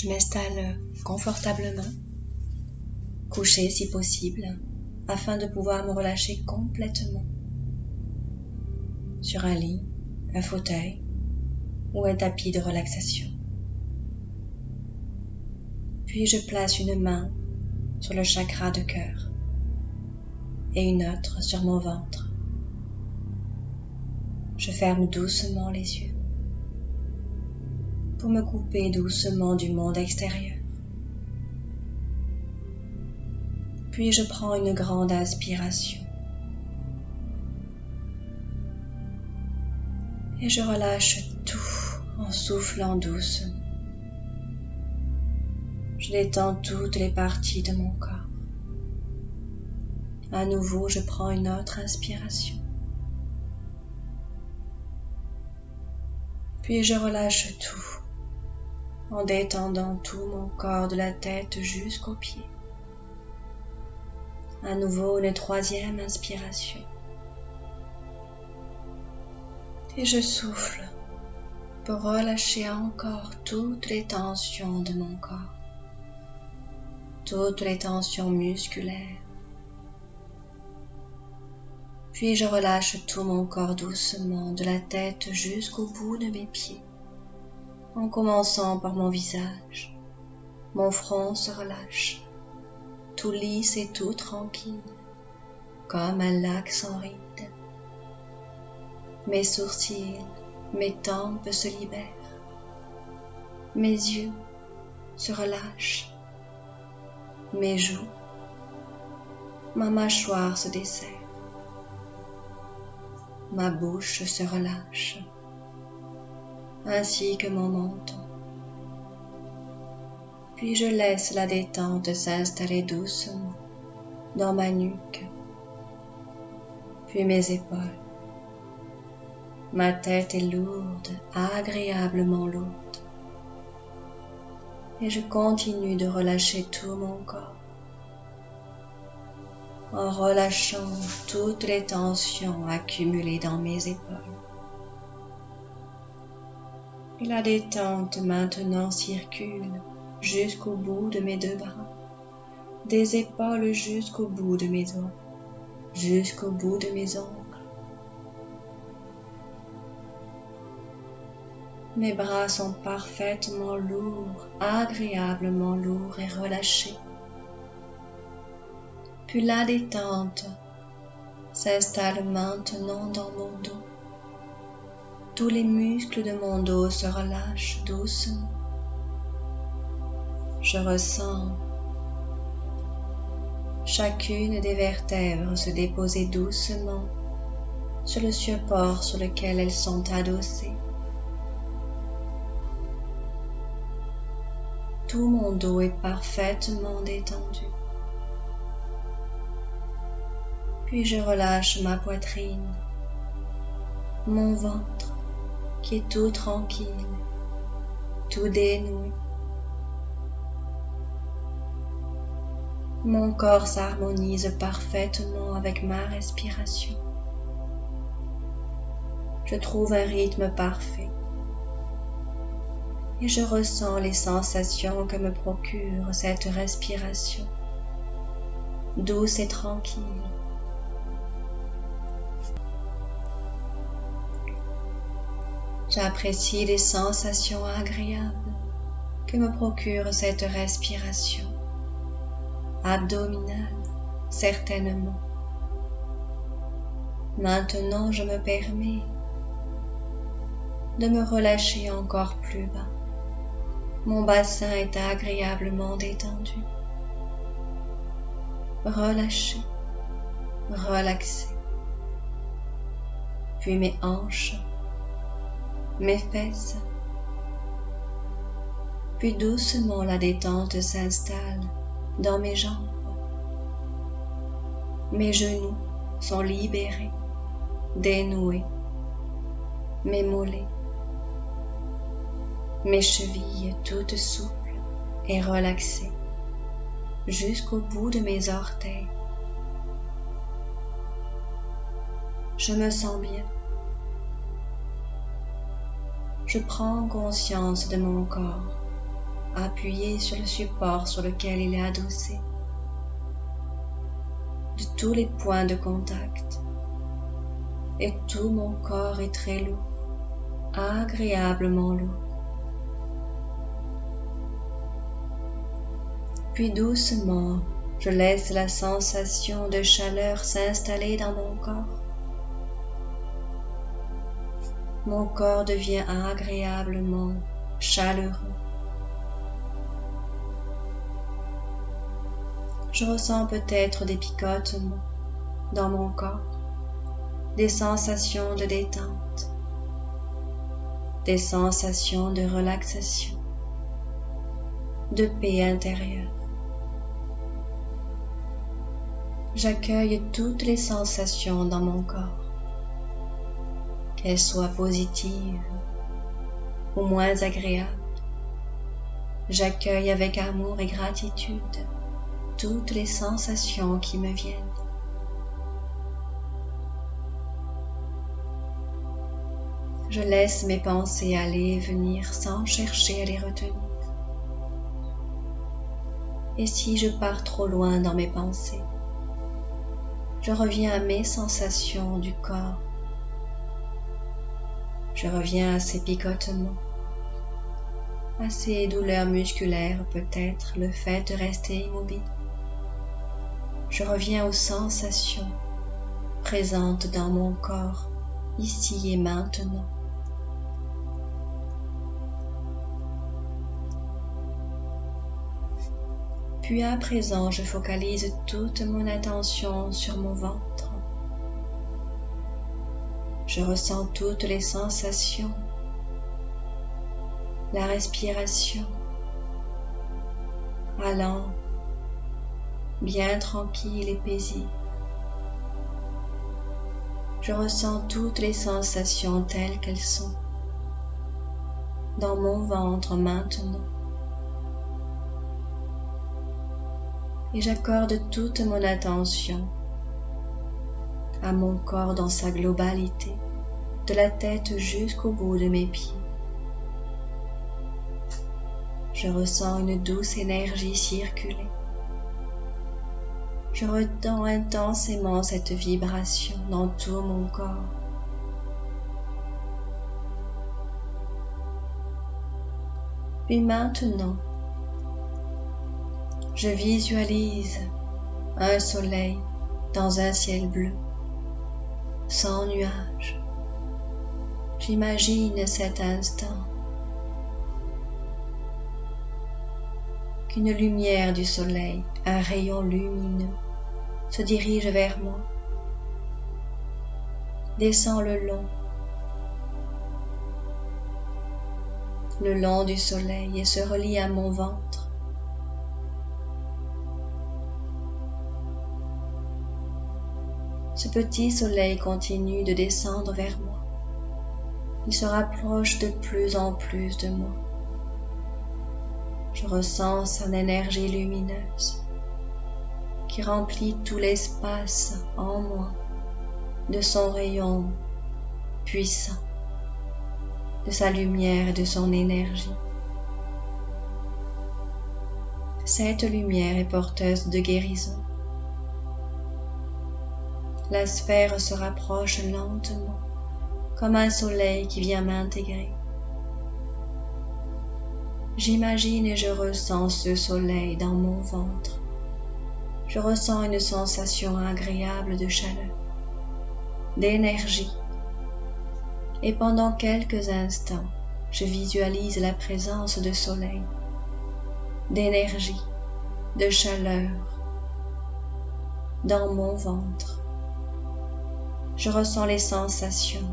Je m'installe confortablement, couché si possible, afin de pouvoir me relâcher complètement sur un lit, un fauteuil ou un tapis de relaxation. Puis je place une main sur le chakra de cœur et une autre sur mon ventre. Je ferme doucement les yeux pour me couper doucement du monde extérieur. Puis je prends une grande inspiration et je relâche tout en soufflant doucement. Je détends toutes les parties de mon corps. À nouveau, je prends une autre inspiration. Puis je relâche tout en détendant tout mon corps de la tête jusqu'aux pieds. À nouveau, une troisième inspiration. Et je souffle pour relâcher encore toutes les tensions de mon corps, toutes les tensions musculaires. Puis je relâche tout mon corps doucement, de la tête jusqu'au bout de mes pieds, en commençant par mon visage. Mon front se relâche, tout lisse et tout tranquille, comme un lac sans rides. Mes sourcils, mes tempes se libèrent. Mes yeux se relâchent. Mes joues, ma mâchoire se desserre. Ma bouche se relâche, ainsi que mon menton. Puis je laisse la détente s'installer doucement dans ma nuque, puis mes épaules. Ma tête est lourde, agréablement lourde, et je continue de relâcher tout mon corps, en relâchant toutes les tensions accumulées dans mes épaules. Et la détente maintenant circule jusqu'au bout de mes deux bras, des épaules jusqu'au bout de mes doigts, jusqu'au bout de mes ongles. Mes bras sont parfaitement lourds, agréablement lourds et relâchés. Puis la détente s'installe maintenant dans mon dos. Tous les muscles de mon dos se relâchent doucement. Je ressens chacune des vertèbres se déposer doucement sur le support sur lequel elles sont adossées. Tout mon dos est parfaitement détendu. Puis je relâche ma poitrine, mon ventre qui est tout tranquille, tout dénoué. Mon corps s'harmonise parfaitement avec ma respiration. Je trouve un rythme parfait et je ressens les sensations que me procure cette respiration, douce et tranquille. J'apprécie les sensations agréables que me procure cette respiration abdominale, certainement. Maintenant, je me permets de me relâcher encore plus bas. Mon bassin est agréablement détendu. Relâché, relaxé. Puis mes hanches, mes fesses. Puis doucement la détente s'installe dans mes jambes. Mes genoux sont libérés, dénoués. Mes mollets, mes chevilles toutes souples et relaxées jusqu'au bout de mes orteils. Je me sens bien. Je prends conscience de mon corps appuyé sur le support sur lequel il est adossé, de tous les points de contact, et tout mon corps est très lourd, agréablement lourd. Puis doucement, je laisse la sensation de chaleur s'installer dans mon corps. Mon corps devient agréablement chaleureux. Je ressens peut-être des picotements dans mon corps, des sensations de détente, des sensations de relaxation, de paix intérieure. J'accueille toutes les sensations dans mon corps, qu'elles soient positives ou moins agréables. J'accueille avec amour et gratitude toutes les sensations qui me viennent. Je laisse mes pensées aller et venir sans chercher à les retenir. Et si je pars trop loin dans mes pensées, je reviens à mes sensations du corps. Je reviens à ces picotements, à ces douleurs musculaires, peut-être le fait de rester immobile. Je reviens aux sensations présentes dans mon corps, ici et maintenant. Puis à présent, je focalise toute mon attention sur mon ventre. Je ressens toutes les sensations, la respiration, allant, bien tranquille et paisible. Je ressens toutes les sensations telles qu'elles sont, dans mon ventre maintenant. Et j'accorde toute mon attention à mon corps dans sa globalité, de la tête jusqu'au bout de mes pieds. Je ressens une douce énergie circuler. Je ressens intensément cette vibration dans tout mon corps. Puis maintenant, je visualise un soleil dans un ciel bleu, sans nuages. J'imagine cet instant qu'une lumière du soleil, un rayon lumineux, se dirige vers moi, descend le long du soleil et se relie à mon ventre. Ce petit soleil continue de descendre vers moi. Il se rapproche de plus en plus de moi. Je ressens son énergie lumineuse qui remplit tout l'espace en moi de son rayon puissant, de sa lumière et de son énergie. Cette lumière est porteuse de guérison. La sphère se rapproche lentement, comme un soleil qui vient m'intégrer. J'imagine et je ressens ce soleil dans mon ventre. Je ressens une sensation agréable de chaleur, d'énergie. Et pendant quelques instants, je visualise la présence de soleil, d'énergie, de chaleur dans mon ventre. Je ressens les sensations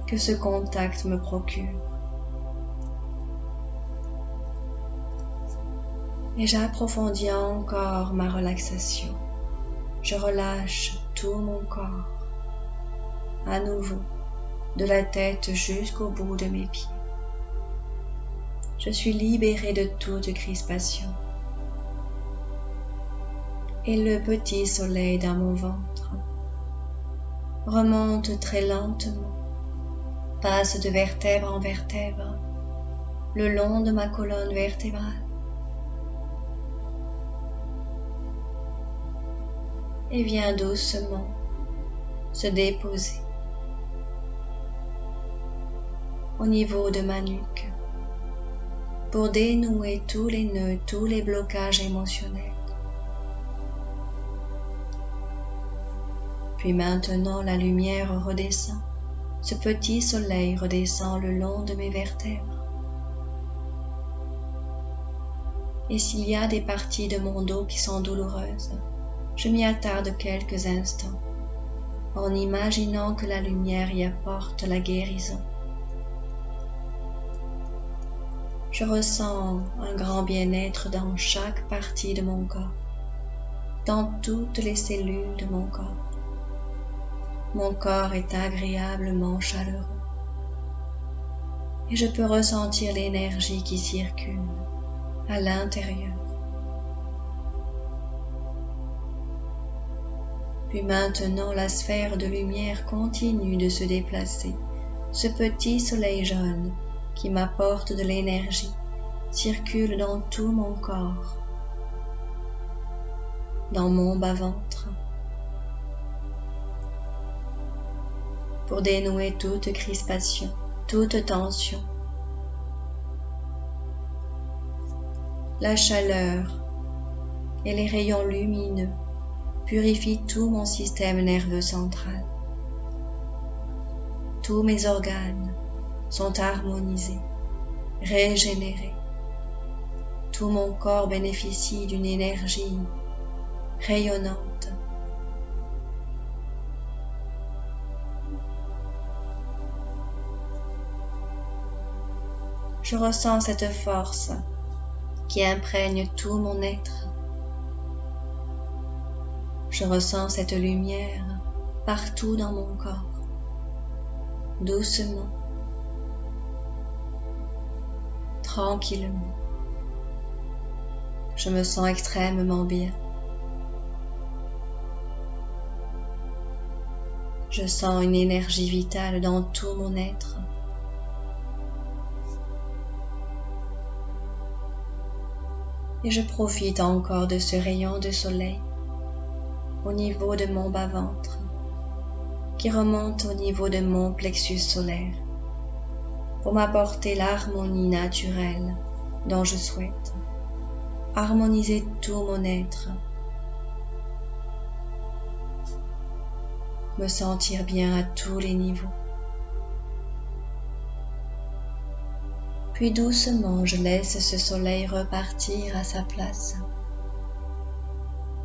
que ce contact me procure. Et j'approfondis encore ma relaxation. Je relâche tout mon corps, à nouveau, de la tête jusqu'au bout de mes pieds. Je suis libérée de toute crispation. Et le petit soleil dans mon ventre remonte très lentement, passe de vertèbre en vertèbre, le long de ma colonne vertébrale, et vient doucement se déposer au niveau de ma nuque pour dénouer tous les nœuds, tous les blocages émotionnels. Puis maintenant, la lumière redescend. Ce petit soleil redescend le long de mes vertèbres. Et s'il y a des parties de mon dos qui sont douloureuses, je m'y attarde quelques instants, en imaginant que la lumière y apporte la guérison. Je ressens un grand bien-être dans chaque partie de mon corps, dans toutes les cellules de mon corps. Mon corps est agréablement chaleureux et je peux ressentir l'énergie qui circule à l'intérieur. Puis maintenant, la sphère de lumière continue de se déplacer. Ce petit soleil jaune qui m'apporte de l'énergie circule dans tout mon corps, dans mon bas-ventre, pour dénouer toute crispation, toute tension. La chaleur et les rayons lumineux purifient tout mon système nerveux central. Tous mes organes sont harmonisés, régénérés. Tout mon corps bénéficie d'une énergie rayonnante. Je ressens cette force qui imprègne tout mon être. Je ressens cette lumière partout dans mon corps, doucement, tranquillement. Je me sens extrêmement bien. Je sens une énergie vitale dans tout mon être. Et je profite encore de ce rayon de soleil au niveau de mon bas-ventre qui remonte au niveau de mon plexus solaire pour m'apporter l'harmonie naturelle dont je souhaite, harmoniser tout mon être, me sentir bien à tous les niveaux. Puis doucement, je laisse ce soleil repartir à sa place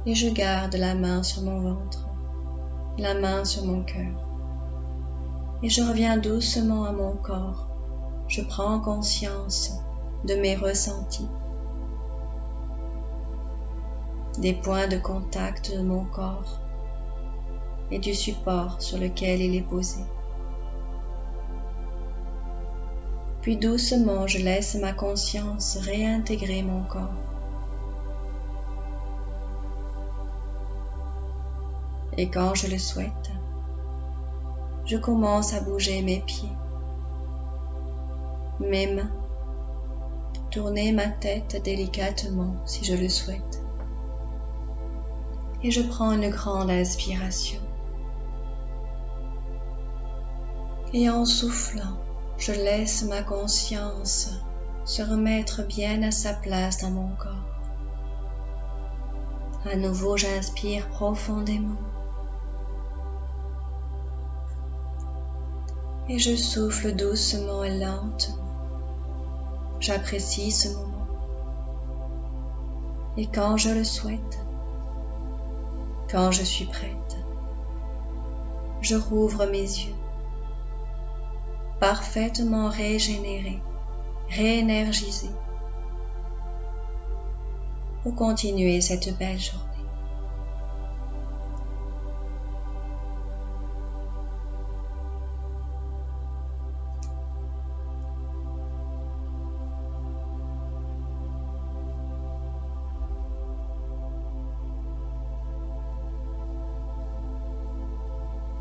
et je garde la main sur mon ventre, la main sur mon cœur et je reviens doucement à mon corps. Je prends conscience de mes ressentis, des points de contact de mon corps et du support sur lequel il est posé. Puis doucement, je laisse ma conscience réintégrer mon corps. Et quand je le souhaite, je commence à bouger mes pieds, mes mains, tourner ma tête délicatement si je le souhaite. Et je prends une grande inspiration. Et en soufflant, je laisse ma conscience se remettre bien à sa place dans mon corps. À nouveau, j'inspire profondément. Et je souffle doucement et lentement. J'apprécie ce moment. Et quand je le souhaite, quand je suis prête, je rouvre mes yeux, parfaitement régénéré, réénergisé, pour continuer cette belle journée.